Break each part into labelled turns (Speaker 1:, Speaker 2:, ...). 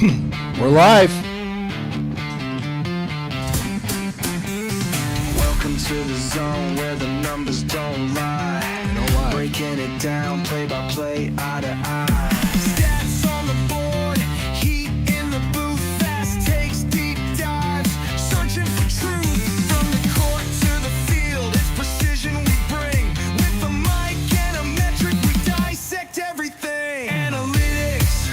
Speaker 1: We're live.
Speaker 2: Welcome to the zone where the numbers don't lie. Breaking it down, play by play, eye to eye. Stats on the board, heat in the booth, fast takes, deep dives, searching for truth. From the court to the field, it's precision we bring. With a mic and a metric, we dissect everything. Analytics,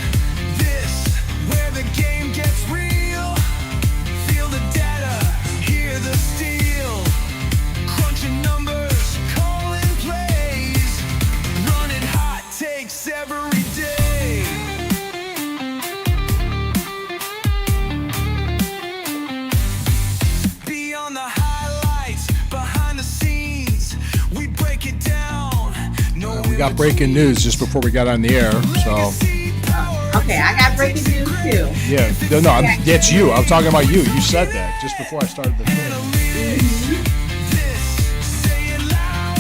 Speaker 2: this, where the game gets real. Feel the data, hear the steel. Crunching numbers, calling plays. Running hot takes every day. Beyond the highlights, behind the scenes, we break it down. No,
Speaker 1: We got breaking news just before we got on the air. So,
Speaker 3: Okay, I got breaking news too.
Speaker 1: yeah. No, that's you. I'm talking about you. You said that just before I started the thing.
Speaker 2: Say it loud.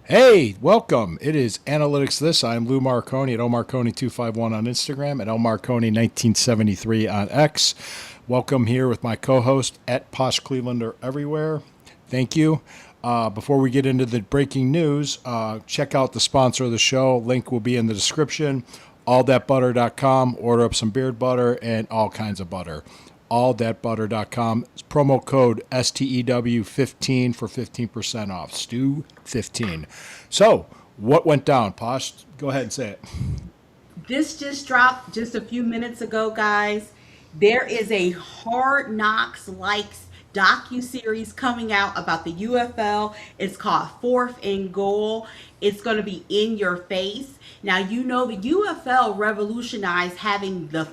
Speaker 1: Hey, welcome. It is Analytics This. I'm Lou Marconi at omarconi251 on Instagram, at lmarconi1973 on X. Welcome here with my co-host at Posh Clevelander everywhere. Thank you. Before we get into the breaking news, check out the sponsor of the show. Link will be in the description. Allthatbutter.com. Order up some beard butter and all kinds of butter. Allthatbutter.com. Promo code STEW15 for 15% off. Stew15. So, what went down? Posh, go ahead and say it.
Speaker 3: This just dropped just a few minutes ago, guys. There is a Hard Knocks likes docu-series coming out about the UFL. It's called Fourth and Goal. It's going to be in your face. Now, you know the UFL revolutionized having the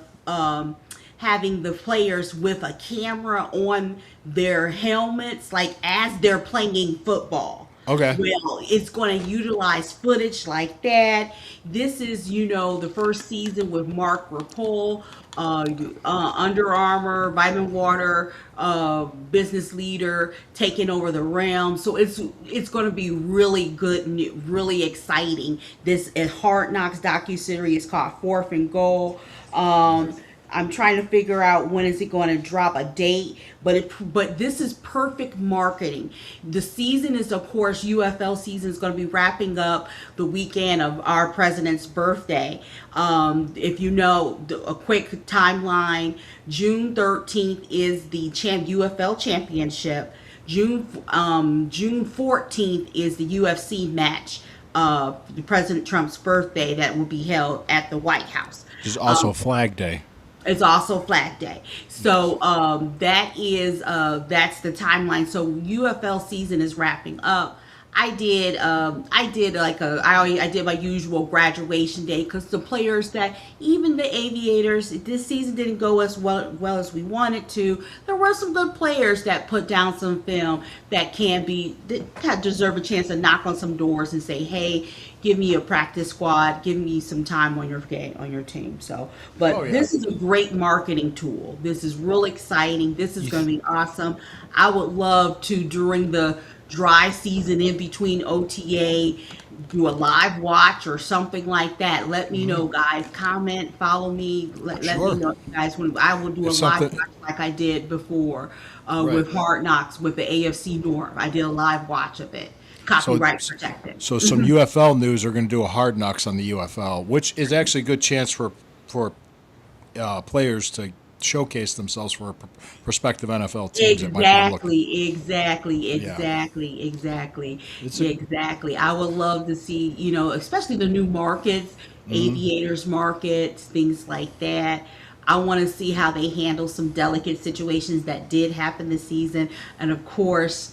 Speaker 3: players with a camera on their helmets, like as they're playing football.
Speaker 1: Okay.
Speaker 3: Well, it's going to utilize footage like that. This is, the first season with Mark Rapol, Under Armour, Vitamin Water, business leader taking over the realm. So it's going to be really good, really exciting. This Hard Knocks docuseries is called Fourth and Goal. I'm trying to figure out when is it going to drop a date, but this is perfect marketing. The season is, of course, UFL season is going to be wrapping up the weekend of our president's birthday. If you know, a quick timeline, June 13th is the UFL championship. June 14th is the UFC match, President Trump's birthday, that will be held at the White House.
Speaker 1: Which is also Flag Day.
Speaker 3: It's also Flag Day. So that's the timeline. So UFL season is wrapping up. I did my usual graduation day, because the players that, even the Aviators, this season didn't go as well as we wanted to. There were some good players that put down some film that deserve a chance to knock on some doors and say, hey, give me a practice squad, give me some time on your team. So, This is a great marketing tool. This is real exciting. This is going to be awesome. I would love to, during the dry season in between OTA, do a live watch or something like that. Let me know, guys. Comment, follow me. Let me know, guys. When I will do a live watch like I did before with Hard Knocks with the AFC North. I did a live watch of it. Copyright protected.
Speaker 1: So some UFL news are going to do a Hard Knocks on the UFL, which is actually a good chance for players to showcase themselves for prospective NFL teams.
Speaker 3: Exactly. I would love to see, especially the new markets, Aviators markets, things like that. I want to see how they handle some delicate situations that did happen this season. And of course,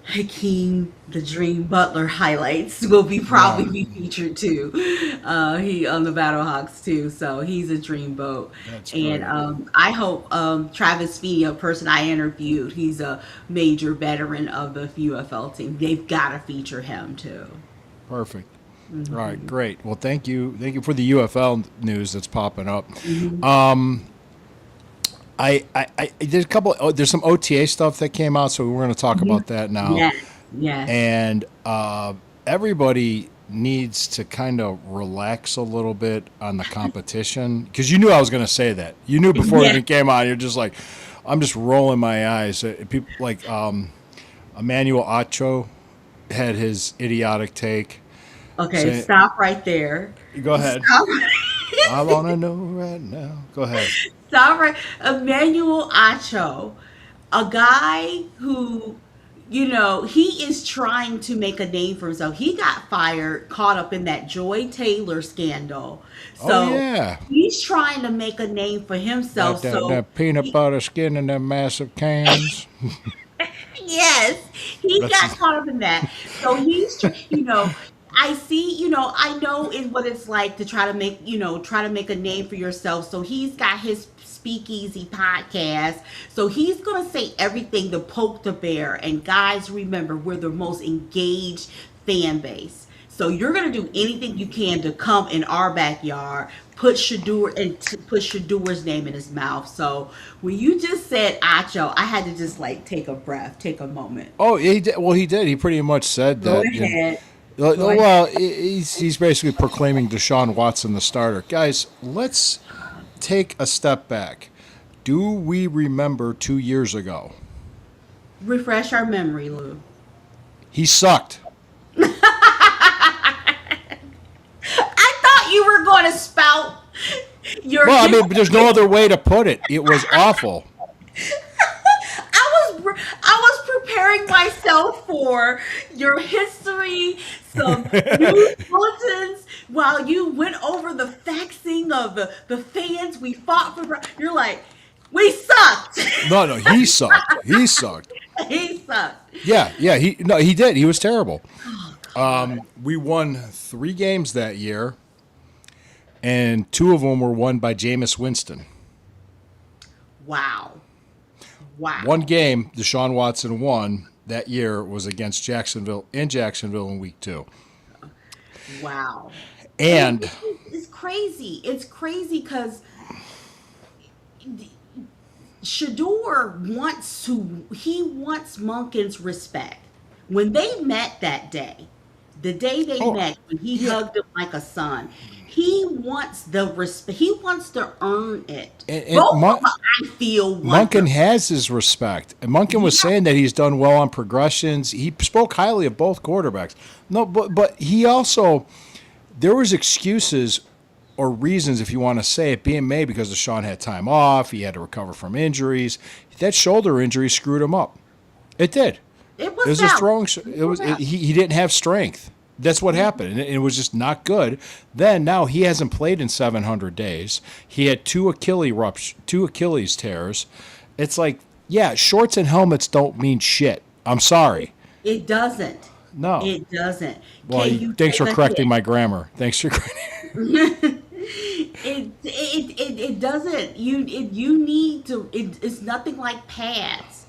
Speaker 3: Hakeem the Dream Butler highlights will probably be featured too. He on the Battlehawks too, so he's a dreamboat. And I hope Travis Feeney, a person I interviewed, he's a major veteran of the UFL team. They've got to feature him too.
Speaker 1: Perfect. Mm-hmm. All right, great. Well, thank you for the UFL news that's popping up. Mm-hmm. there's a couple. There's some OTA stuff that came out, so we're going to talk about that now.
Speaker 3: Yes, yes.
Speaker 1: And everybody needs to kind of relax a little bit on the competition because you knew I was going to say that. You knew before it even came out. You're just like, I'm just rolling my eyes. People like Emmanuel Acho had his idiotic take.
Speaker 3: Okay, stop right there.
Speaker 1: Go ahead.
Speaker 3: Stop.
Speaker 1: I want to know right now. Go ahead.
Speaker 3: Stop right. Emmanuel Acho, a guy who, he is trying to make a name for himself. He got fired, caught up in that Joy Taylor scandal. So
Speaker 1: yeah.
Speaker 3: he's trying to make a name for himself.
Speaker 1: That peanut butter skin in them massive cans.
Speaker 3: Yes, he got caught up in that. So he's, I see, I know in what it's like to try to make a name for yourself. So he's got his Speakeasy podcast. So he's going to say everything to poke the bear. And guys, remember, we're the most engaged fan base. So you're going to do anything you can to come in our backyard, put Shadur's name in his mouth. So when you just said Acho, I had to just take a breath, take a moment.
Speaker 1: Oh, he did. Well, he did. He pretty much said
Speaker 3: Go
Speaker 1: that.
Speaker 3: ahead.
Speaker 1: Well, he's basically proclaiming Deshaun Watson the starter. Guys, let's take a step back. Do we remember 2 years ago?
Speaker 3: Refresh our memory, Lou.
Speaker 1: He sucked.
Speaker 3: I thought you were going to spout your.
Speaker 1: Well, I mean, there's no other way to put it. It was awful.
Speaker 3: I was preparing myself for your history, some news bulletins, while you went over the faxing of the fans we fought for. You're like, we sucked.
Speaker 1: No, he sucked. He sucked.
Speaker 3: He sucked.
Speaker 1: Yeah, he did. He was terrible. We won 3 games that year, and 2 of them were won by Jameis Winston.
Speaker 3: Wow.
Speaker 1: One game Deshaun Watson won that year was against Jacksonville in week 2.
Speaker 3: Wow.
Speaker 1: And
Speaker 3: it's crazy. It's crazy because Shador wants Monken's respect. When they met that day, the day they met, when he hugged him like a son, he wants the respect. He wants to earn it.
Speaker 1: And
Speaker 3: I feel
Speaker 1: Monken has his respect. And Monken was saying that he's done well on progressions. He spoke highly of both quarterbacks. No, but he also, there was excuses or reasons, if you want to say it, being made because Deshaun had time off. He had to recover from injuries. That shoulder injury screwed him up. It did.
Speaker 3: It was
Speaker 1: his throwing. He didn't have strength. That's what happened, and it was just not good. Then now he hasn't played in 700 days. He had 2 Achilles tears. It's like, yeah, shorts and helmets don't mean shit. I'm sorry.
Speaker 3: It doesn't.
Speaker 1: No,
Speaker 3: it doesn't.
Speaker 1: Well, thanks for correcting my grammar. Thanks for correcting.
Speaker 3: It doesn't. You need to. It's nothing like pads,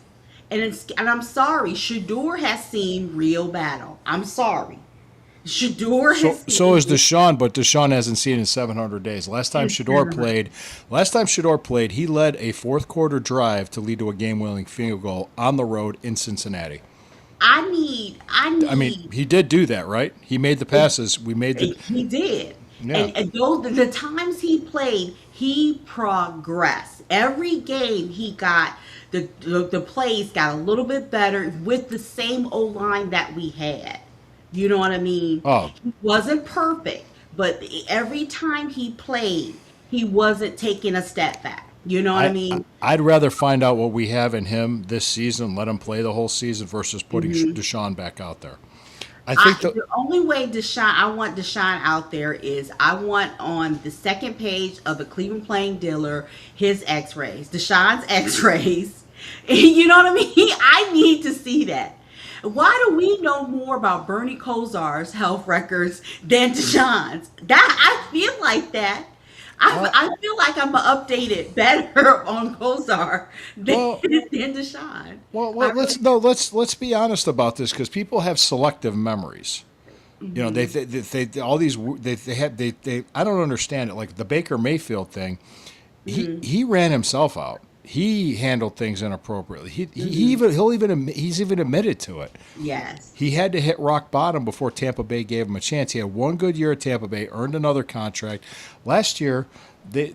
Speaker 3: and I'm sorry. Shador has seen real battle. I'm sorry. Shador has
Speaker 1: so is Deshaun, but Deshaun hasn't seen it in 700 days. Last time Shador played, he led a fourth quarter drive to lead to a game-winning field goal on the road in Cincinnati.
Speaker 3: I mean,
Speaker 1: he did do that, right? He made the passes.
Speaker 3: He did.
Speaker 1: Yeah.
Speaker 3: And the times he played, he progressed. Every game he got, the plays got a little bit better with the same O-line that we had. You know what I mean?
Speaker 1: Oh.
Speaker 3: He wasn't perfect, but every time he played, he wasn't taking a step back. You know what I mean?
Speaker 1: I'd rather find out what we have in him this season, let him play the whole season versus putting Deshaun back out there. I think the
Speaker 3: only way I want Deshaun out there is I want on the second page of the Cleveland Plain Dealer his X-rays, Deshaun's X-rays. You know what I mean? I need to see that. Why do we know more about Bernie Kosar's health records than Deshaun's? I feel like that. I feel like I'm updated better on Kosar than Deshaun.
Speaker 1: Well, let's be honest about this because people have selective memories. You know, they all these they I don't understand it. Like the Baker Mayfield thing, he ran himself out. he handled things inappropriately. He's even admitted to it.
Speaker 3: Yes.
Speaker 1: He had to hit rock bottom before Tampa Bay gave him a chance. He had one good year at Tampa Bay, earned another contract. Last year, the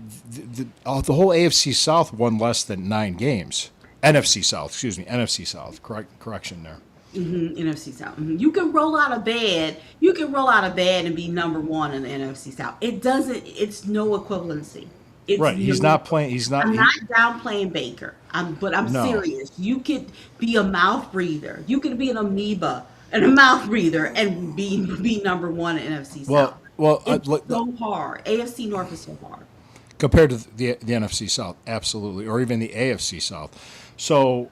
Speaker 1: whole AFC South won less than 9 games. NFC South. Correction there.
Speaker 3: NFC South. You can roll out of bed. You can roll out of bed and be number one in the NFC South. It doesn't. It's no equivalency. It's
Speaker 1: Right. He's
Speaker 3: no-
Speaker 1: not playing. He's not.
Speaker 3: I'm not downplaying Baker. But I'm
Speaker 1: No.
Speaker 3: serious. You could be a mouth breather. You could be an amoeba and a mouth breather and be number one in NFC South. It's so hard. AFC North is so hard.
Speaker 1: Compared to the NFC South, absolutely, or even the AFC South. So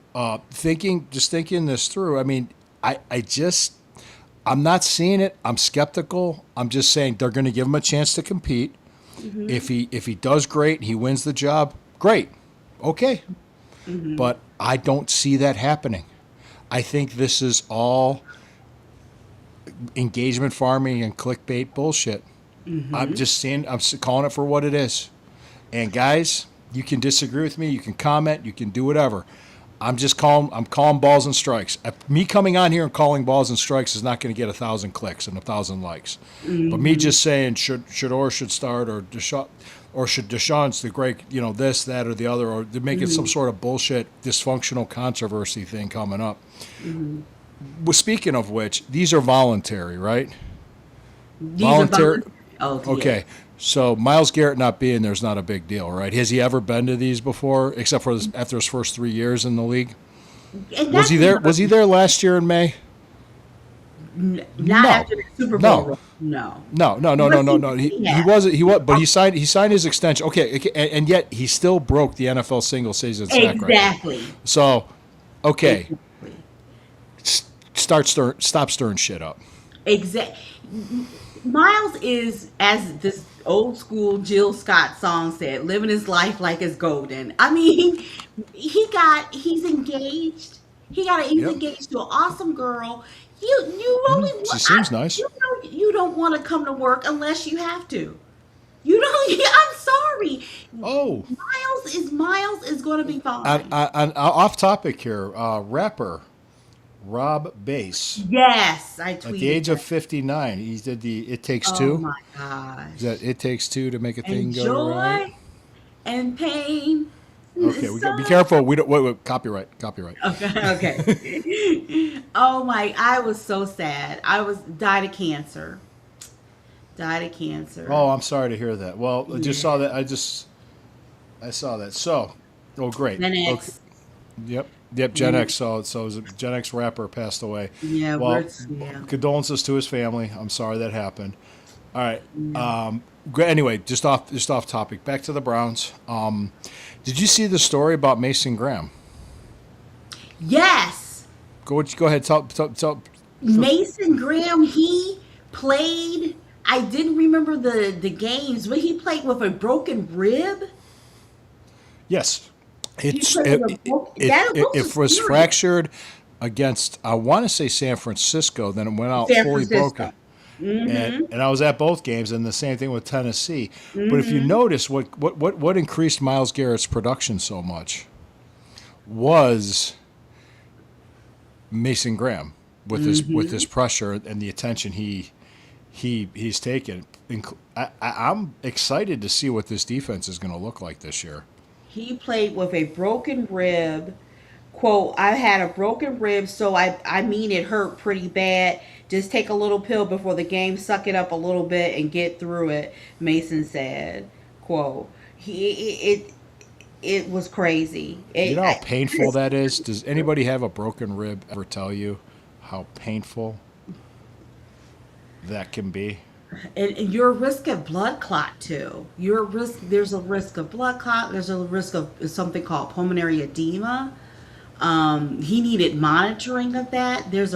Speaker 1: thinking this through, I mean, I'm not seeing it. I'm skeptical. I'm just saying they're going to give him a chance to compete. If he does great, he wins the job. Great, okay. But I don't see that happening. I think this is all engagement farming and clickbait bullshit. I'm calling it for what it is. And guys, you can disagree with me, you can comment, you can do whatever. I'm calling balls and strikes. Me coming on here and calling balls and strikes is not going to get 1,000 clicks and 1,000 likes. But me just saying should start, or should Deshaun's the great, this, that, or the other, or they're making some sort of bullshit dysfunctional controversy thing coming up. Well, speaking of which, these are voluntary, right?
Speaker 3: These are
Speaker 1: Voluntary.
Speaker 3: Oh, yeah.
Speaker 1: Okay. So Myles Garrett not being there is not a big deal, right? Has he ever been to these before, except for after his first 3 years in the league?
Speaker 3: And
Speaker 1: Was he there?
Speaker 3: that's-
Speaker 1: Was he there last year in May?
Speaker 3: Not
Speaker 1: No.
Speaker 3: after the Super Bowl.
Speaker 1: No.
Speaker 3: No.
Speaker 1: No. He wasn't. He was, but he signed his extension. Okay, and yet he still broke the NFL single season sack record.
Speaker 3: Exactly.
Speaker 1: So, okay, stop stirring shit up.
Speaker 3: Exactly. Miles is, as this old school Jill Scott song said, living his life like it's golden. I mean, he's engaged. He's
Speaker 1: Yep.
Speaker 3: engaged to an awesome girl. You only
Speaker 1: She seems nice.
Speaker 3: You don't want to come to work unless you have to. You don't. I'm sorry.
Speaker 1: Oh,
Speaker 3: Miles is going to be fine.
Speaker 1: off topic here. Rapper Rob Bass.
Speaker 3: Yes, I tweeted.
Speaker 1: At the age of
Speaker 3: that.
Speaker 1: 59, he did the It Takes
Speaker 3: Oh
Speaker 1: Two.
Speaker 3: my gosh.
Speaker 1: Is that It Takes Two to make a thing
Speaker 3: And
Speaker 1: go
Speaker 3: joy
Speaker 1: right?
Speaker 3: and pain.
Speaker 1: Okay, we got be careful. We don't wait. Copyright.
Speaker 3: Okay. Oh my! I was so sad. Died of cancer.
Speaker 1: Oh, I'm sorry to hear that. Well, I just saw that. I saw that. So, great.
Speaker 3: Gen
Speaker 1: Okay.
Speaker 3: X.
Speaker 1: Yep. Gen X. So it was a Gen X rapper passed away.
Speaker 3: Yeah.
Speaker 1: Well,
Speaker 3: Yeah.
Speaker 1: condolences to his family. I'm sorry that happened. All right. Anyway, just off topic. Back to the Browns. Did you see the story about Mason Graham?
Speaker 3: Yes.
Speaker 1: Go ahead. Tell.
Speaker 3: Mason Graham. He played. I didn't remember the games, but he played with a broken rib.
Speaker 1: Yes. It was
Speaker 3: serious.
Speaker 1: fractured against, I want to say San Francisco, then it went out
Speaker 3: San
Speaker 1: fully
Speaker 3: Francisco.
Speaker 1: broken. And I was at both games, and the same thing with Tennessee. But if you notice, what increased Myles Garrett's production so much was Mason Graham with his pressure and the attention he's taken. I'm excited to see what this defense is going to look like this year.
Speaker 3: He played with a broken rib. Quote, I had a broken rib, so I mean it hurt pretty bad. Just take a little pill before the game, suck it up a little bit and get through it, Mason said. Quote, it was crazy.
Speaker 1: You know how painful that is? Does anybody have a broken rib ever tell you how painful that can be?
Speaker 3: And you're a risk of blood clot too. There's a risk of blood clot. There's a risk of something called pulmonary edema. He needed monitoring of that. There's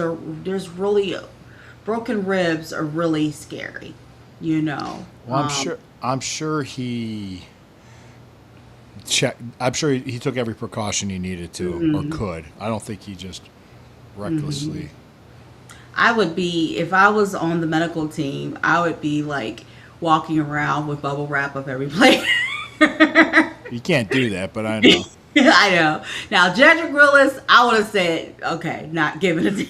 Speaker 3: really broken ribs are really scary,
Speaker 1: Well, I'm sure he checked. I'm sure he took every precaution he needed to or could. I don't think he just recklessly.
Speaker 3: I would be, if I was on the medical team, I would be like walking around with bubble wrap of every player.
Speaker 1: You can't do that, but I know.
Speaker 3: I know. Now, Jedrick Willis, I would have said, okay, not giving it.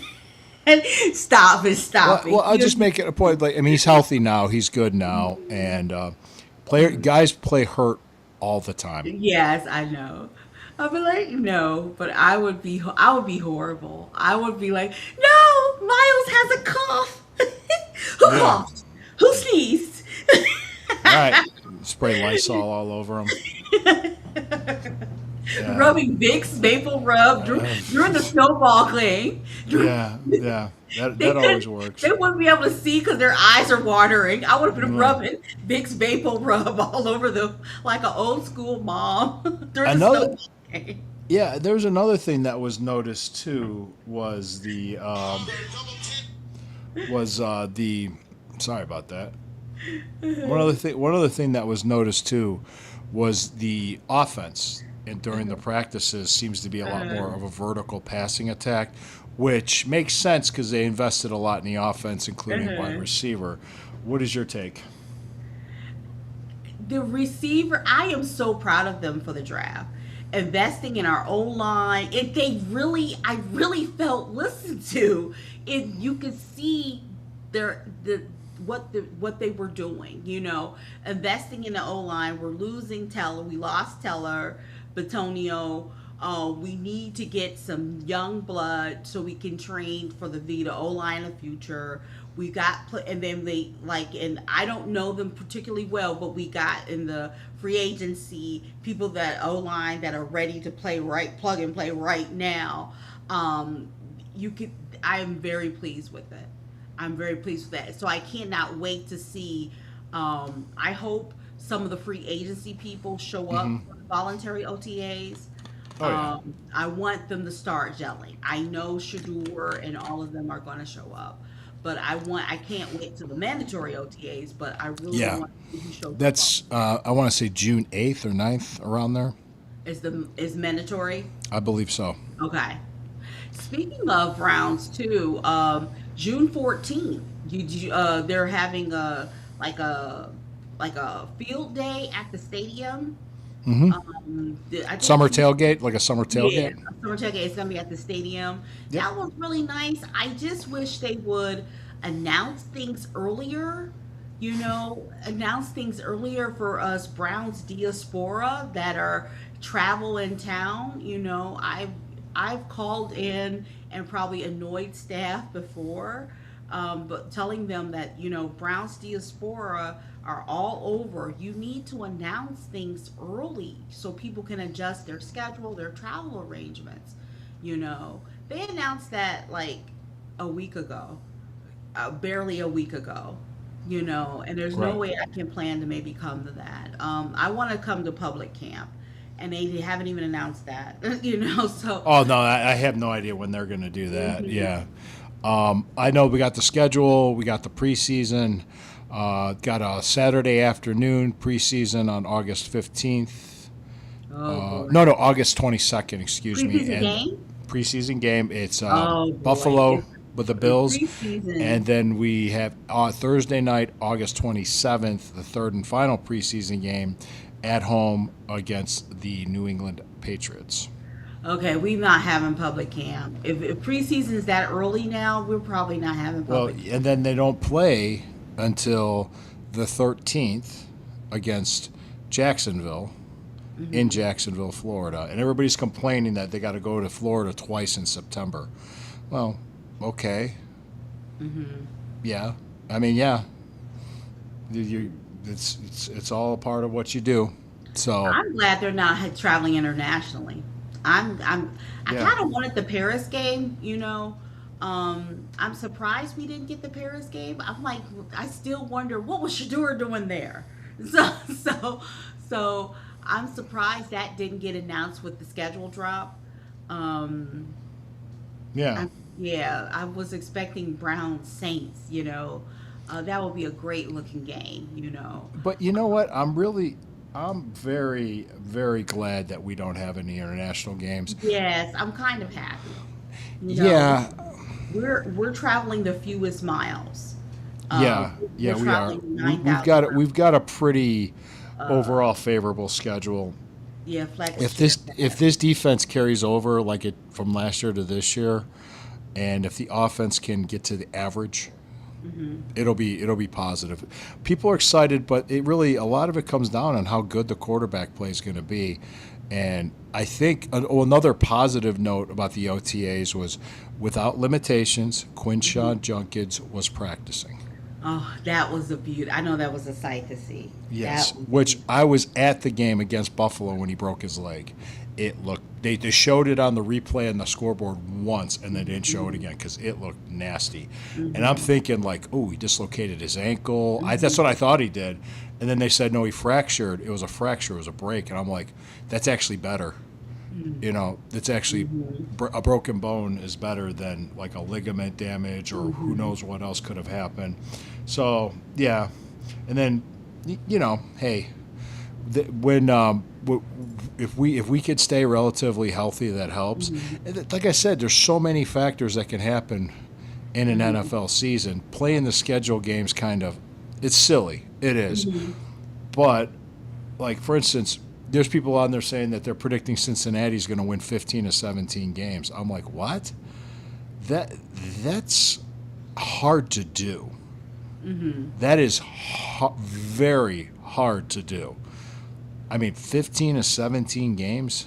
Speaker 3: Stop it, stop it.
Speaker 1: Well, I'll just make it a point. Like, I mean, he's healthy now. He's good now, and guys play hurt all the time.
Speaker 3: Yes, I know. I'd be like, no, but I would be horrible. I would be like, no, Miles has a cough. Who
Speaker 1: Yeah.
Speaker 3: coughed? Who sneezed?
Speaker 1: All right, spray Lysol all over him. Yeah.
Speaker 3: Rubbing Vicks Maple Rub during the snowball thing.
Speaker 1: Yeah, yeah, that
Speaker 3: They
Speaker 1: always
Speaker 3: couldn't-
Speaker 1: works.
Speaker 3: They wouldn't be able to see because their eyes are watering. I would have been
Speaker 1: Yeah.
Speaker 3: rubbing Vicks Maple Rub all over them like an old school mom during
Speaker 1: Another-
Speaker 3: the snowball game.
Speaker 1: Yeah, there's another thing that was noticed too was the sorry about that. One other thing that was noticed too was the offense, and during the practices seems to be a lot more of a vertical passing attack, which makes sense because they invested a lot in the offense, including wide receiver. What is your take?
Speaker 3: The receiver, I am so proud of them for the draft. Investing in our O line, I really felt listened to. You could see what they were doing. Investing in the O line. We're losing Teller. We lost Teller, Batonio. We need to get some young blood so we can train for the O line in the future. We got, and then and I don't know them particularly well, but we got in the free agency people that O line that are ready to play right, plug and play right now. I am very pleased with it. I'm very pleased with that. So I cannot wait to see. I hope some of the free agency people show up for the voluntary OTAs.
Speaker 1: Oh, yeah.
Speaker 3: I want them to start gelling. I know Shador and all of them are going to show up, but I can't wait till the mandatory OTAs. But I really
Speaker 1: Yeah.
Speaker 3: want to show.
Speaker 1: That's I want to say June 8th or 9th, around there.
Speaker 3: Is mandatory.
Speaker 1: I believe so.
Speaker 3: Okay. Speaking of Browns too, June 14th, they're having a field day at the stadium.
Speaker 1: Hmm.
Speaker 3: I think
Speaker 1: Summer tailgate, like a summer
Speaker 3: Yeah,
Speaker 1: tailgate.
Speaker 3: summer tailgate is gonna be at the stadium.
Speaker 1: Yep.
Speaker 3: That was really nice. I just wish they would announce things earlier. Announce things earlier for us Browns diaspora that are travel in town. I've called in and probably annoyed staff before, but telling them that Browns diaspora are all over. You need to announce things early so people can adjust their schedule, their travel arrangements. They announced that like a week ago, barely a week ago. And there's
Speaker 1: Right.
Speaker 3: no way I can plan to maybe come to that. I want to come to public camp, and they haven't even announced that. So
Speaker 1: Oh no, I have no idea when they're going to do that. Yeah, I know we got the schedule, we got the preseason, got a Saturday afternoon preseason on August 15th.
Speaker 3: boy.
Speaker 1: No, August 22nd. Excuse me.
Speaker 3: Preseason game?
Speaker 1: Preseason game. It's
Speaker 3: Oh, boy.
Speaker 1: Buffalo with the Bills,
Speaker 3: Preseason.
Speaker 1: and then we have Thursday night, August 27th, the third and final preseason game at home against the New England Patriots.
Speaker 3: Okay, we're not having public camp. If preseason's that early now, we're probably not having
Speaker 1: Well,
Speaker 3: public.
Speaker 1: and then they don't play until the 13th against Jacksonville in Jacksonville, Florida. And everybody's complaining that they got to go to Florida twice in September. Well, okay. Yeah. I mean, yeah. It's all a part of what you do. So,
Speaker 3: I'm glad they're not traveling internationally. I
Speaker 1: Yeah.
Speaker 3: kind of wanted the Paris game. I'm surprised we didn't get the Paris game. I'm like, I still wonder what was Shador doing there. So I'm surprised that didn't get announced with the schedule drop.
Speaker 1: yeah.
Speaker 3: I was expecting Brown Saints. That would be a great looking game.
Speaker 1: But you know what? I'm very, very glad that we don't have any international games.
Speaker 3: Yes, I'm kind of happy.
Speaker 1: Yeah.
Speaker 3: We're traveling the fewest miles.
Speaker 1: Yeah,
Speaker 3: We're
Speaker 1: we are.
Speaker 3: traveling
Speaker 1: We've
Speaker 3: 9,000
Speaker 1: got we've got a pretty overall favorable schedule.
Speaker 3: Yeah, flex
Speaker 1: If
Speaker 3: chip.
Speaker 1: this defense carries over like it from last year to this year, and if the offense can get to the average, it'll be positive. People are excited, but it really, a lot of it comes down on how good the quarterback play is going to be. And I think another positive note about the OTAs was, without limitations, Quinshawn Junkins was practicing.
Speaker 3: Oh, that was a beauty. I know that was a sight to see.
Speaker 1: Yes,
Speaker 3: That was
Speaker 1: which
Speaker 3: beautiful.
Speaker 1: I was at the game against Buffalo when he broke his leg. It looked, they showed it on the replay and the scoreboard once, and they didn't show it again because it looked nasty. And I'm thinking like, oh, he dislocated his ankle. That's what I thought he did. And then they said no, he fractured. It was a fracture. It was a break. And I'm like, that's actually better. It's actually a broken bone is better than like a ligament damage or who knows what else could have happened. So yeah, and then hey, when if we could stay relatively healthy, that helps. And like I said, there's so many factors that can happen in an NFL season. Playing the schedule games it's silly. It is, but like for instance, there's people on there saying that they're predicting Cincinnati's going to win 15 to 17 games. I'm like, what? That's hard to do. That is very hard to do. I mean, 15 to 17 games.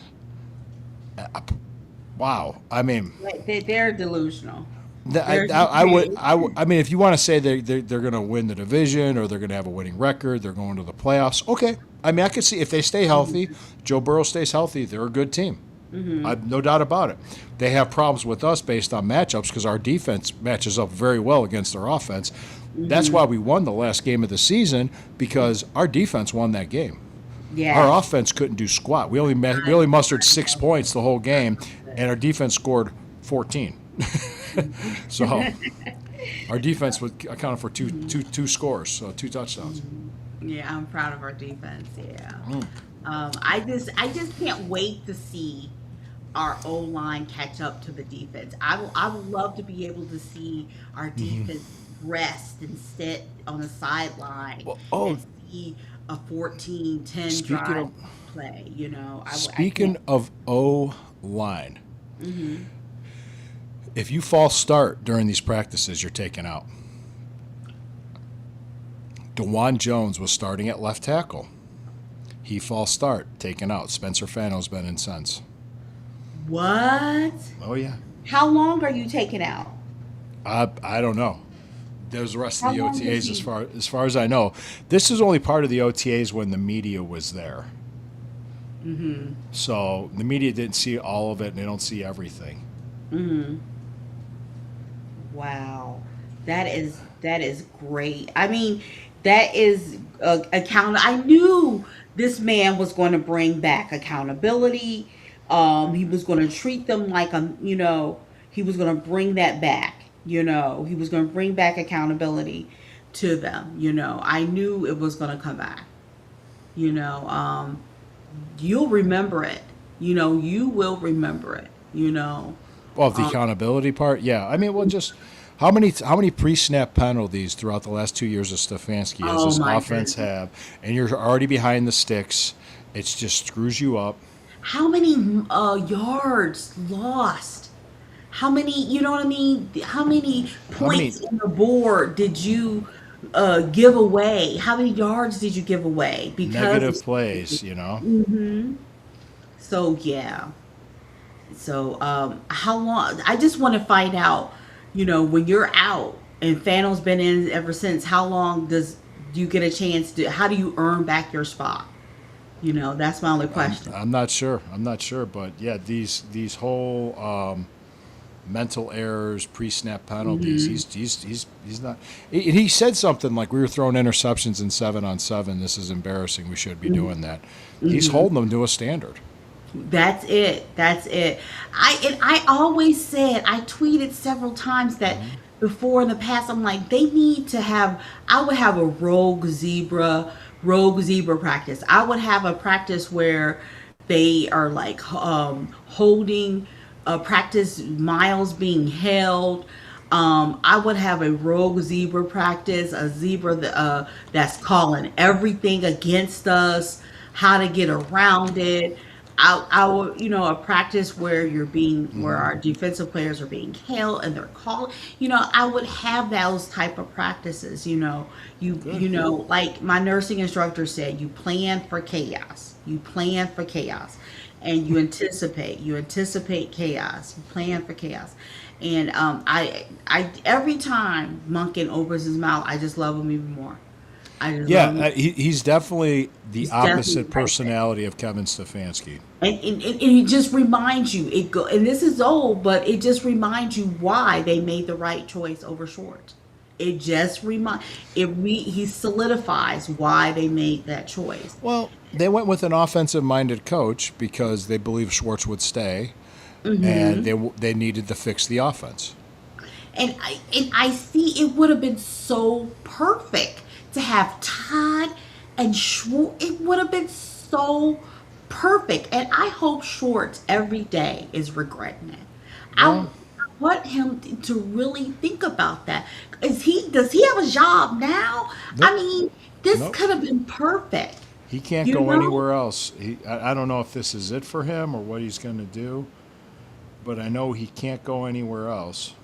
Speaker 1: Wow. I mean,
Speaker 3: Like, they're delusional.
Speaker 1: I,
Speaker 3: They're
Speaker 1: I, I would,
Speaker 3: crazy.
Speaker 1: I would, I mean, if you want to say they're going to win the division or they're going to have a winning record, they're going to the playoffs. Okay, I mean, I could see if they stay healthy, Joe Burrow stays healthy, they're a good team. No doubt about it. They have problems with us based on matchups because our defense matches up very well against their offense. That's why we won the last game of the season because our defense won that game.
Speaker 3: Yeah.
Speaker 1: Our offense couldn't do squat. We only mustered 6 points the whole game, and our defense scored 14. So our defense would accounted for two scores, so 2 touchdowns.
Speaker 3: Yeah, I'm proud of our defense. Yeah. I just can't wait to see our O line catch up to the defense. I would love to be able to see our defense rest and sit on the sideline
Speaker 1: Well,
Speaker 3: and see a 14-10
Speaker 1: speaking
Speaker 3: drive
Speaker 1: of
Speaker 3: play. I
Speaker 1: speaking
Speaker 3: can't.
Speaker 1: of O line, if you false start during these practices, you're taken out. DeJuan Jones was starting at left tackle. He false start, taken out. Spencer Fano's been in since.
Speaker 3: What?
Speaker 1: Oh yeah.
Speaker 3: How long are you taking out?
Speaker 1: I don't know. There's the rest of
Speaker 3: How
Speaker 1: the
Speaker 3: long is
Speaker 1: OTAs
Speaker 3: he?
Speaker 1: as far as I know. This is only part of the OTAs when the media was there. So the media didn't see all of it, and they don't see everything.
Speaker 3: Wow, that is great. I mean, that is I knew this man was going to bring back accountability. He was going to treat them like he was going to bring that back. He was going to bring back accountability to them. I knew it was going to come back. You know, you'll remember it. You will remember it.
Speaker 1: Well, the accountability part, yeah. I mean, well, just how many pre-snap penalties throughout the last 2 years of Stefanski has
Speaker 3: Oh
Speaker 1: this
Speaker 3: my
Speaker 1: offense
Speaker 3: goodness.
Speaker 1: have, and you're already behind the sticks. It just screws you up.
Speaker 3: How many yards lost? How many, you know what I mean? How many
Speaker 1: How many?
Speaker 3: points on the board did you give away? How many yards did you give away?
Speaker 1: Negative plays.
Speaker 3: So yeah. So how long? I just want to find out. When you're out and Fano's been in ever since. How long do you get a chance to? How do you earn back your spot? That's my only question.
Speaker 1: I'm not sure. But yeah, these whole mental errors, pre-snap penalties. He's not. He said something like, "We were throwing interceptions in 7-on-7. This is embarrassing. We should be doing that." He's holding them to a standard.
Speaker 3: That's it. That's it. I always said, I tweeted several times that before in the past, I'm like, they need to have, I would have a rogue zebra practice. I would have a practice where they are like holding practice miles being held. I would have a rogue zebra practice, a zebra that's calling everything against us, how to get around it, I will, a practice where where our defensive players are being held and they're called, I would have those type of practices, like my nursing instructor said, you plan for chaos, and you anticipate chaos, you plan for chaos. And I every time Monken opens his mouth, I just love him even more. I just
Speaker 1: Yeah,
Speaker 3: love him.
Speaker 1: he's definitely the
Speaker 3: He's definitely
Speaker 1: opposite
Speaker 3: right there.
Speaker 1: personality of Kevin Stefanski.
Speaker 3: And it just reminds you, and this is old, but it just reminds you why they made the right choice over Schwartz. It just he solidifies why they made that choice.
Speaker 1: Well, they went with an offensive-minded coach because they believed Schwartz would stay, and they needed to fix the offense.
Speaker 3: And I see it would have been so perfect to have Todd and Schwartz. It would have been so perfect. And I hope Schwartz every day is regretting it. I
Speaker 1: Well,
Speaker 3: want him to really think about that. Does he have a job now? I
Speaker 1: nope,
Speaker 3: mean, this
Speaker 1: nope.
Speaker 3: could have been perfect.
Speaker 1: He can't
Speaker 3: You
Speaker 1: go
Speaker 3: know?
Speaker 1: anywhere else. I don't know if this is it for him or what he's going to do, but I know he can't go anywhere else.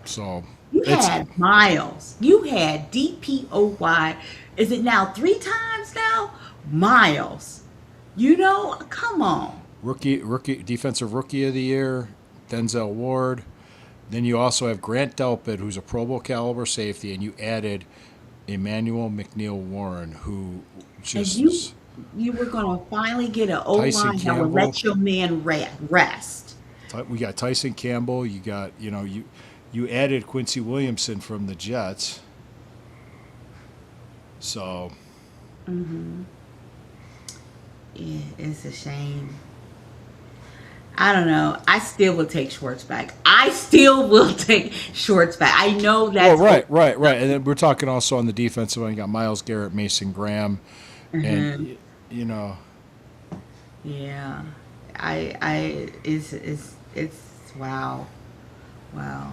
Speaker 1: So
Speaker 3: You
Speaker 1: it's
Speaker 3: had Miles. You had DPOY. Is it now 3 times now? Miles. Come on.
Speaker 1: rookie defensive rookie of the year, Denzel Ward. Then you also have Grant Delpit, who's a Pro Bowl caliber safety, and you added Emmanuel McNeil Warren, who
Speaker 3: And
Speaker 1: just
Speaker 3: you were gonna finally get an O
Speaker 1: Tyson
Speaker 3: line that would
Speaker 1: Campbell.
Speaker 3: let your man rest.
Speaker 1: We got Tyson Campbell. You got you added Quincy Williamson from the Jets. So
Speaker 3: Yeah, it's a shame. I don't know. I still will take Schwartz back. I still will take Schwartz back. I know
Speaker 1: well,
Speaker 3: that's
Speaker 1: right, and then we're talking also on the defensive end. You got Miles Garrett, Mason Graham, and
Speaker 3: yeah. It's wow. Wow.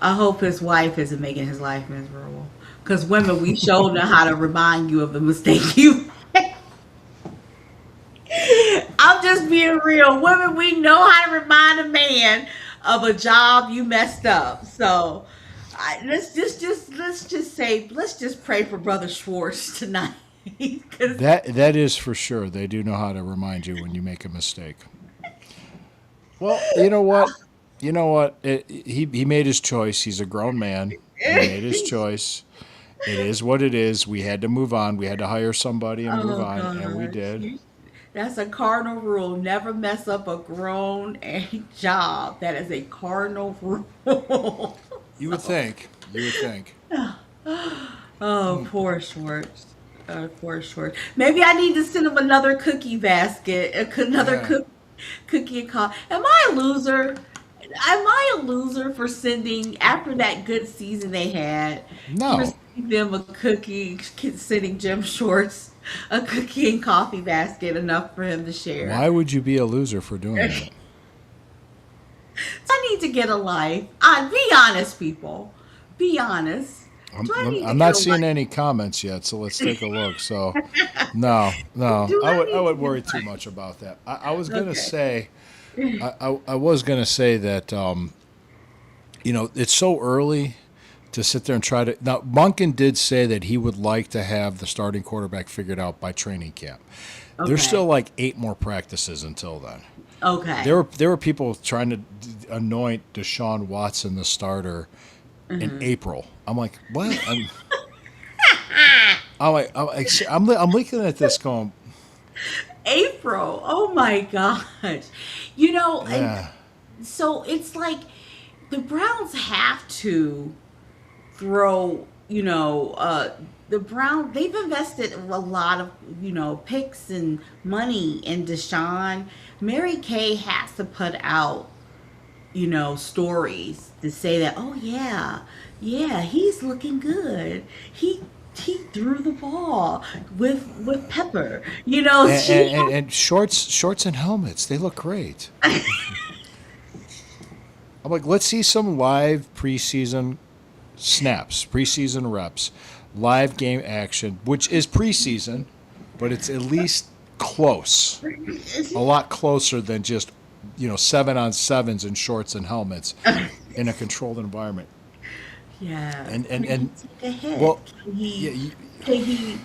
Speaker 3: I hope his wife isn't making his life miserable. Because women, we showed know how to remind you of the mistake you made. I'm just being real. Women, we know how to remind a man of a job you messed up. So let's just pray for Brother Schwartz tonight. 'Cause
Speaker 1: that is for sure. They do know how to remind you when you make a mistake. Well, you know what? He made his choice. He's a grown man. He made his choice. It is what it is. We had to move on. We had to hire somebody and move
Speaker 3: oh
Speaker 1: on, and we
Speaker 3: gosh,
Speaker 1: did.
Speaker 3: that's a cardinal rule. Never mess up a grown job. That is a cardinal rule.
Speaker 1: You would think. You would think.
Speaker 3: Oh, poor Schwartz. Poor Schwartz. Maybe I need to send him another cookie basket, another
Speaker 1: Yeah.
Speaker 3: cookie and call. Am I a loser? Am I a loser for sending after that good season they had? For
Speaker 1: No.
Speaker 3: sending them a cookie, sending Jim Schwartz a cookie and coffee basket, enough for him to share.
Speaker 1: Why would you be a loser for doing that?
Speaker 3: I need to get a life. Be honest, people. Be honest. Do I need to
Speaker 1: I'm
Speaker 3: get
Speaker 1: not
Speaker 3: a
Speaker 1: seeing
Speaker 3: life?
Speaker 1: any comments yet, so let's take a look. So, no,
Speaker 3: Do
Speaker 1: I
Speaker 3: I
Speaker 1: would
Speaker 3: need to
Speaker 1: would
Speaker 3: get a
Speaker 1: worry too
Speaker 3: life?
Speaker 1: much about that. I was gonna
Speaker 3: Okay.
Speaker 1: say, I was gonna say that it's so early to sit there and try to. Now, Monken did say that he would like to have the starting quarterback figured out by training camp. There's
Speaker 3: Okay.
Speaker 1: still like 8 more practices until then.
Speaker 3: Okay.
Speaker 1: There were people trying to anoint Deshaun Watson the starter in
Speaker 3: Mm-hmm.
Speaker 1: April. I'm like, what? I'm looking at this going,
Speaker 3: April. Oh my gosh. And
Speaker 1: yeah,
Speaker 3: so it's like the Browns have to throw, they've invested a lot of, picks and money in Deshaun. Mary Kay has to put out, stories to say that, oh yeah, he's looking good. He threw the ball with pepper. She
Speaker 1: and shorts and helmets, they look great. I'm like, let's see some live preseason snaps, preseason reps, live game action, which is preseason, but it's at least close, a lot closer than just 7-on-7s in shorts and helmets in a controlled environment.
Speaker 3: Yeah.
Speaker 1: And
Speaker 3: Take a hit.
Speaker 1: well,
Speaker 3: Can
Speaker 1: yeah,
Speaker 3: can he,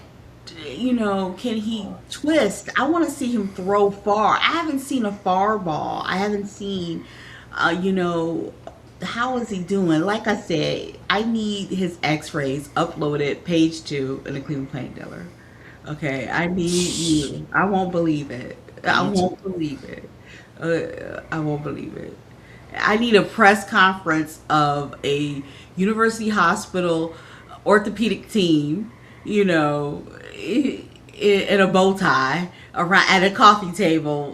Speaker 3: can he twist? I want to see him throw far. I haven't seen a far ball. I haven't seen, you know, how is he doing? Like I said, I need his X-rays uploaded, page two, in the Cleveland Plain Dealer. Okay, I need you. I won't believe it. I
Speaker 1: me too.
Speaker 3: won't believe it. I won't believe it. I need a press conference of a university hospital orthopedic team, in a bow tie around at a coffee table,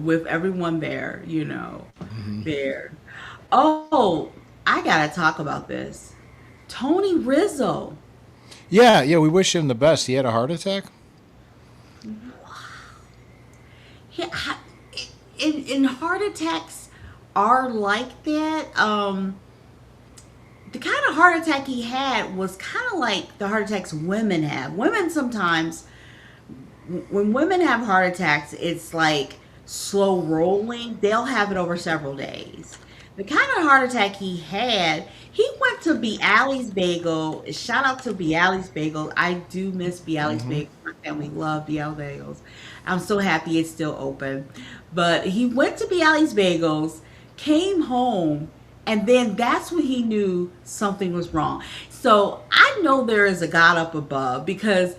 Speaker 3: with everyone there, there. Oh, I gotta talk about this. Tony Rizzo.
Speaker 1: Yeah. We wish him the best. He had a heart attack.
Speaker 3: He, and heart attacks are like that. The kind of heart attack he had was kind of like the heart attacks women have. Women sometimes, when women have heart attacks, it's like slow rolling. They'll have it over several days. The kind of heart attack he had, he went to Bialys Bagel. Shout out to Bialys Bagel. I do miss Bialys Bagel. My family love Bialys Bagels. I'm so happy it's still open. But he went to Bialys Bagels, came home, and then that's when he knew something was wrong. So I know there is a God up above, because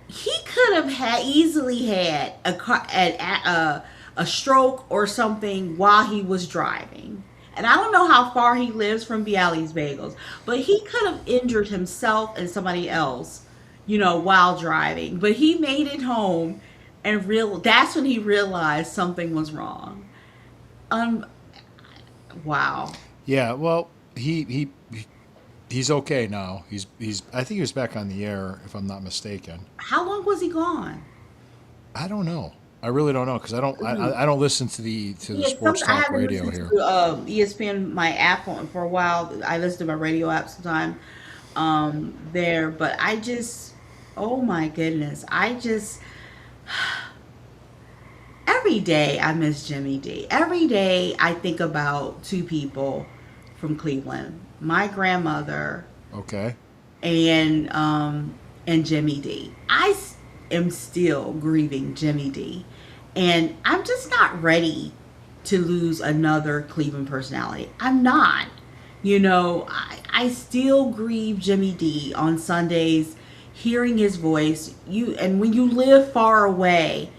Speaker 3: he could have easily had a stroke or something while he was driving. And I don't know how far he lives from Bialys Bagels, but he could have injured himself and somebody else, while driving. But he made it home, and that's when he realized something was wrong. Um, wow.
Speaker 1: Yeah. Well, he's okay now. He's. I think he was back on the air, if I'm not mistaken.
Speaker 3: How long was he gone?
Speaker 1: I don't know. I really don't know, because I don't listen to the
Speaker 3: Yeah,
Speaker 1: sports
Speaker 3: I
Speaker 1: talk
Speaker 3: haven't
Speaker 1: radio
Speaker 3: listened
Speaker 1: here.
Speaker 3: to ESPN, my app for a while. I listen to my radio app sometime there, but oh my goodness, every day I miss Jimmy D. Every day I think about two people from Cleveland, my grandmother
Speaker 1: Okay.
Speaker 3: and Jimmy D. Am still grieving Jimmy D. And I'm just not ready to lose another Cleveland personality. I'm not. I still grieve Jimmy D on Sundays, hearing his voice. And when you live far away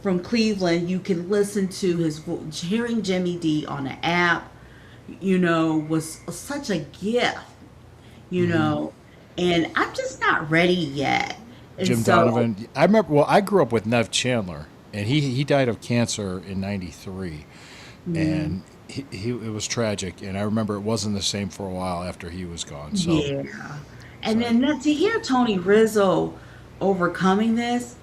Speaker 3: from Cleveland, you can listen to his voice. Hearing Jimmy D on an app, was such a gift, and I'm just not ready yet. And
Speaker 1: Jim
Speaker 3: so,
Speaker 1: Donovan. I remember. Well, I grew up with Nev Chandler, and he died of cancer in '93, and it was tragic. And I remember it wasn't the same for a while after he was gone. So
Speaker 3: yeah. And then to hear Tony Rizzo overcoming this,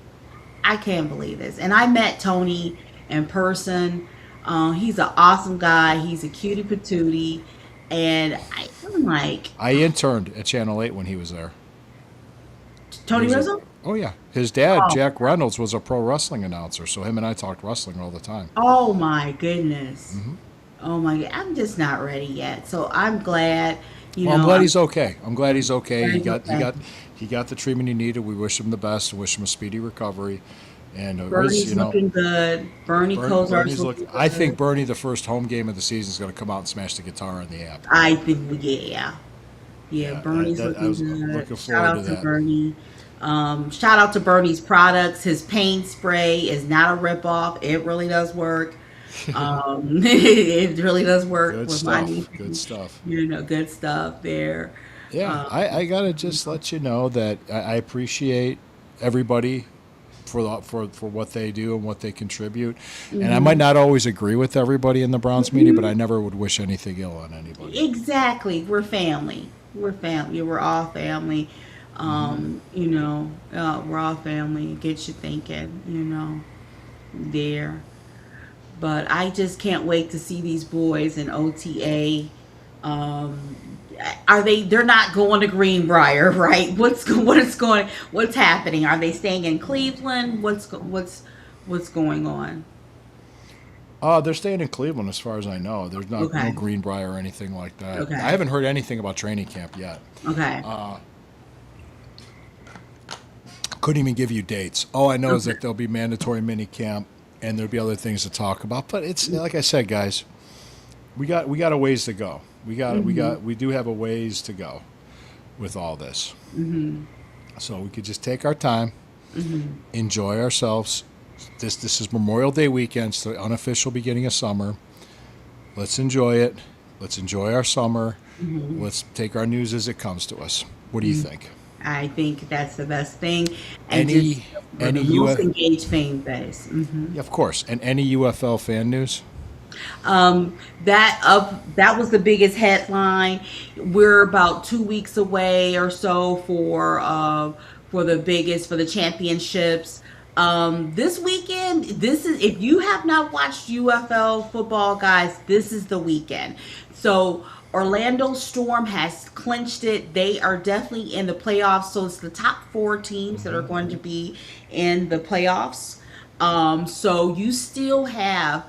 Speaker 3: I can't believe this. And I met Tony in person. He's an awesome guy. He's a cutie patootie. And I'm like,
Speaker 1: I interned at Channel 8 when he was there.
Speaker 3: Tony
Speaker 1: He was
Speaker 3: Rizzo?
Speaker 1: Oh yeah, his dad
Speaker 3: Oh,
Speaker 1: Jack Reynolds was a pro wrestling announcer, so him and I talked wrestling all the time.
Speaker 3: oh my goodness. Oh my, I'm just not ready yet. So I'm glad,
Speaker 1: Well, I'm glad
Speaker 3: I'm
Speaker 1: he's okay. I'm glad he's okay.
Speaker 3: glad
Speaker 1: He
Speaker 3: he's
Speaker 1: got he
Speaker 3: okay.
Speaker 1: got he got the treatment he needed. We wish him the best. Wish him a speedy recovery. And it was,
Speaker 3: Bernie's looking good. Bernie Kosar's
Speaker 1: Bernie's
Speaker 3: looking
Speaker 1: look. I think
Speaker 3: good.
Speaker 1: Bernie, the first home game of the season, is going to come out and smash the guitar on the app.
Speaker 3: I think, yeah. Yeah,
Speaker 1: Yeah,
Speaker 3: Bernie's
Speaker 1: I
Speaker 3: looking
Speaker 1: was
Speaker 3: good.
Speaker 1: looking
Speaker 3: Shout
Speaker 1: forward to
Speaker 3: out to
Speaker 1: that.
Speaker 3: Bernie. Shout out to Bernie's products. His paint spray is not a ripoff. It really does work. It really does work
Speaker 1: Good
Speaker 3: with my
Speaker 1: stuff. Good
Speaker 3: needs.
Speaker 1: stuff.
Speaker 3: Good stuff there.
Speaker 1: Yeah,
Speaker 3: Um,
Speaker 1: I gotta just let you know that I appreciate everybody for what they do and what they contribute. And I might not always agree with everybody in the Browns media, but I never would wish anything ill on anybody.
Speaker 3: exactly. We're family. We're family. We're all family. We're all family. It gets you thinking, there. But I just can't wait to see these boys in OTA. Are they? They're not going to Greenbrier, right? What's happening? Are they staying in Cleveland? What's going on?
Speaker 1: They're staying in Cleveland, as far as I know. There's no
Speaker 3: Okay.
Speaker 1: Greenbrier or anything like that.
Speaker 3: Okay.
Speaker 1: I haven't heard anything about training camp yet.
Speaker 3: Okay.
Speaker 1: Couldn't even give you dates. All I know is
Speaker 3: Okay.
Speaker 1: that there'll be mandatory mini camp, and there'll be other things to talk about. But it's like I said, guys, we got a ways to go. We do have a ways to go with all this. So we could just take our time, enjoy ourselves. This is Memorial Day weekend, it's the unofficial beginning of summer. Let's enjoy it. Let's enjoy our summer. Let's take our news as it comes to us. What do you think?
Speaker 3: I think that's the best thing. And
Speaker 1: Any
Speaker 3: just
Speaker 1: any
Speaker 3: the most
Speaker 1: UF,
Speaker 3: engaged fan base.
Speaker 1: yeah, of course, and any UFL fan news?
Speaker 3: That was the biggest headline. We're about 2 weeks away or so for the championships. This weekend, this is if you have not watched UFL football, guys, this is the weekend. So Orlando Storm has clinched it. They are definitely in the playoffs. So it's the top four teams that are going to be in the playoffs. So you still have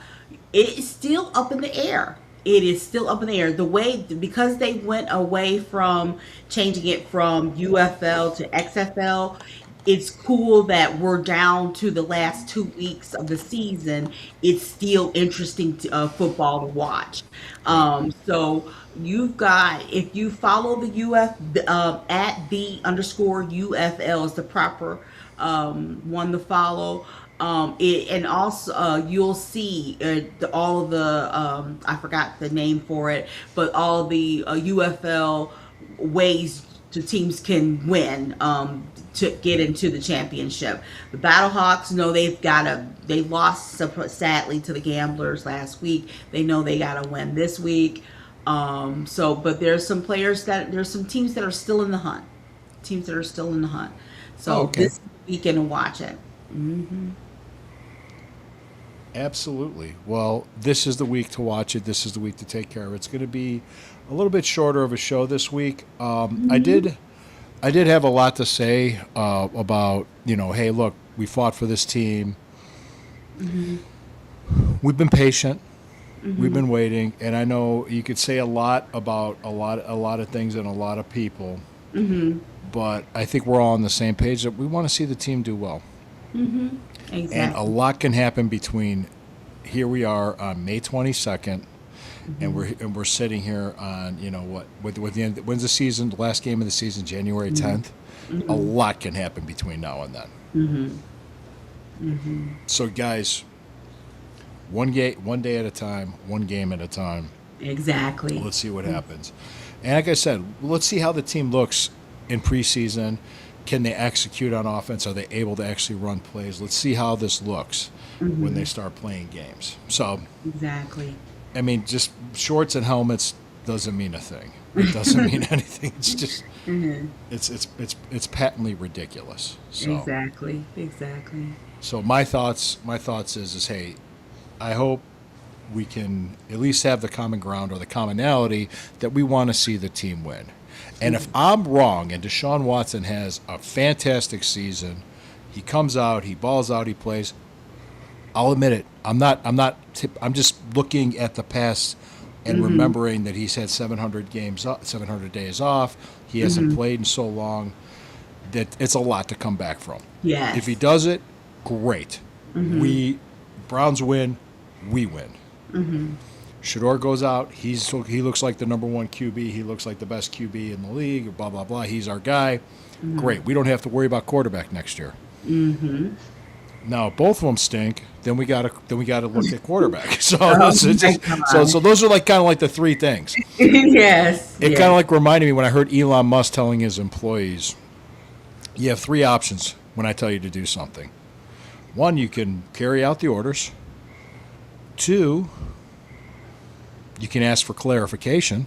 Speaker 3: it's still up in the air. It is still up in the air. The way because they went away from changing it from UFL to XFL, it's cool that we're down to the last 2 weeks of the season. It's still interesting football to watch. So you've got if you follow the at the underscore UFL is the proper one to follow. And also you'll see all of the I forgot the name for it, but all the UFL ways the teams can win to get into the championship. The Battlehawks know they lost sadly to the Gamblers last week. They know they gotta win this week. But there's some teams that are still in the hunt. Teams that are still in the hunt. So
Speaker 1: Oh, okay.
Speaker 3: this weekend to watch it.
Speaker 1: Absolutely. Well, this is the week to watch it. This is the week to take care of it. It's going to be a little bit shorter of a show this week. I did have a lot to say about, hey, look, we fought for this team. We've been patient. We've been waiting, and I know you could say a lot about a lot of things and a lot of people, but I think we're all on the same page that we want to see the team do well.
Speaker 3: Exactly.
Speaker 1: And a lot can happen between here we are on May 22nd, and we're sitting here on with the end. When's the season? The last game of the season, January 10th. A lot can happen between now and then. So guys, one day at a time, one game at a time.
Speaker 3: Exactly.
Speaker 1: Let's see what happens. And like I said, let's see how the team looks in preseason. Can they execute on offense? Are they able to actually run plays? Let's see how this looks when they start playing games. So,
Speaker 3: Exactly.
Speaker 1: I mean, just shorts and helmets doesn't mean a thing. It doesn't mean anything. It's just, it's patently ridiculous. So,
Speaker 3: Exactly.
Speaker 1: so my thoughts is hey, I hope we can at least have the common ground or the commonality that we want to see the team win. And if I'm wrong and Deshaun Watson has a fantastic season, he comes out, he balls out, he plays, I'll admit it. I'm just looking at the past and remembering that he's had 700 days off. He hasn't played in so long that it's a lot to come back from.
Speaker 3: Yes.
Speaker 1: If he does it, great. Browns win, we win. Shador goes out. He looks like the number one QB. He looks like the best QB in the league. Blah blah blah. He's our guy. Great. We don't have to worry about quarterback next year. Now, if both of them stink, then we gotta look at quarterback. So so those are kind of like the three things.
Speaker 3: Yes.
Speaker 1: It kind of reminded me when I heard Elon Musk telling his employees, "You have three options when I tell you to do something. One, you can carry out the orders. Two, you can ask for clarification.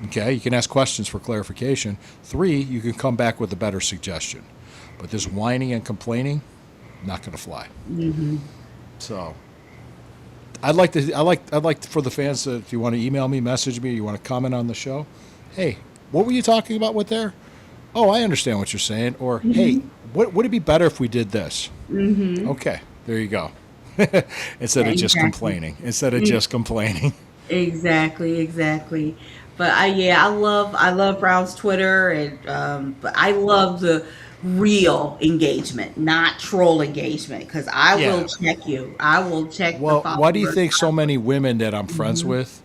Speaker 1: Okay, you can ask questions for clarification. Three, you can come back with a better suggestion. But this whining and complaining, not going to fly." So I'd like for the fans to, if you want to email me, message me, you want to comment on the show. Hey, what were you talking about with there? Oh, I understand what you're saying. Or hey, would it be better if we did this? Mm-hmm. Okay, there you go. Instead of just complaining.
Speaker 3: Exactly. But I love Brown's Twitter, and but I love the real engagement, not troll engagement, because I will check you. I will check.
Speaker 1: Well,
Speaker 3: the
Speaker 1: why do you
Speaker 3: followers.
Speaker 1: think so many women that I'm friends with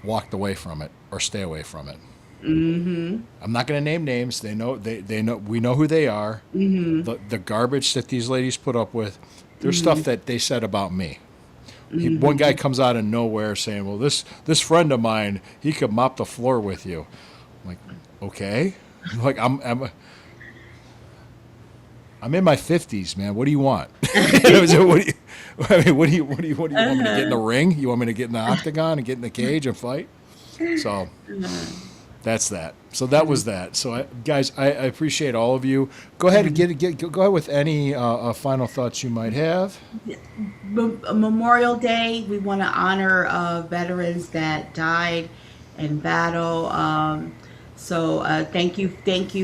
Speaker 1: walked away from it or stay away from it? Mm-hmm. I'm not going to name names. They know. They know. We know who they are. Mm-hmm. The garbage that these ladies put up with. There's stuff that they said about me. One guy comes out of nowhere saying, "Well, this friend of mine, he could mop the floor with you." I'm like, okay. Like I'm in my 50s, man. What do you want? What do you want me to get in the ring? You want me to get in the octagon and get in the cage and fight? So that's that. So that was that. So guys, I appreciate all of you. Go ahead and go ahead with any final thoughts you might have.
Speaker 3: Memorial Day, we want to honor veterans that died in battle. So thank you,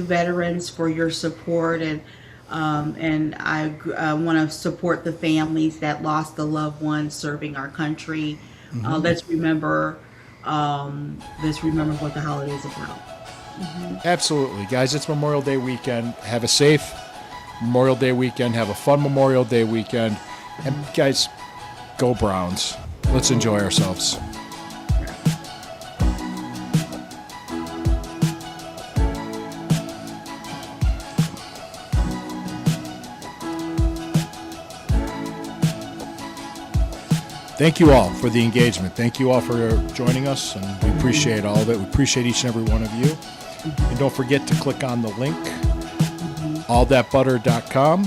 Speaker 3: veterans, for your support, and I want to support the families that lost a loved one serving our country. Let's remember what the holidays are about.
Speaker 1: Absolutely, guys. It's Memorial Day weekend. Have a safe Memorial Day weekend. Have a fun Memorial Day weekend. And guys, go Browns. Let's enjoy ourselves. Thank you all for the engagement. Thank you all for joining us, and we appreciate all of it. We appreciate each and every one of you. And don't forget to click on the link, allthatbutter.com.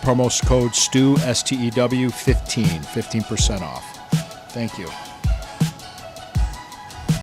Speaker 1: Promo code STEW, STEW, 15% off. Thank you.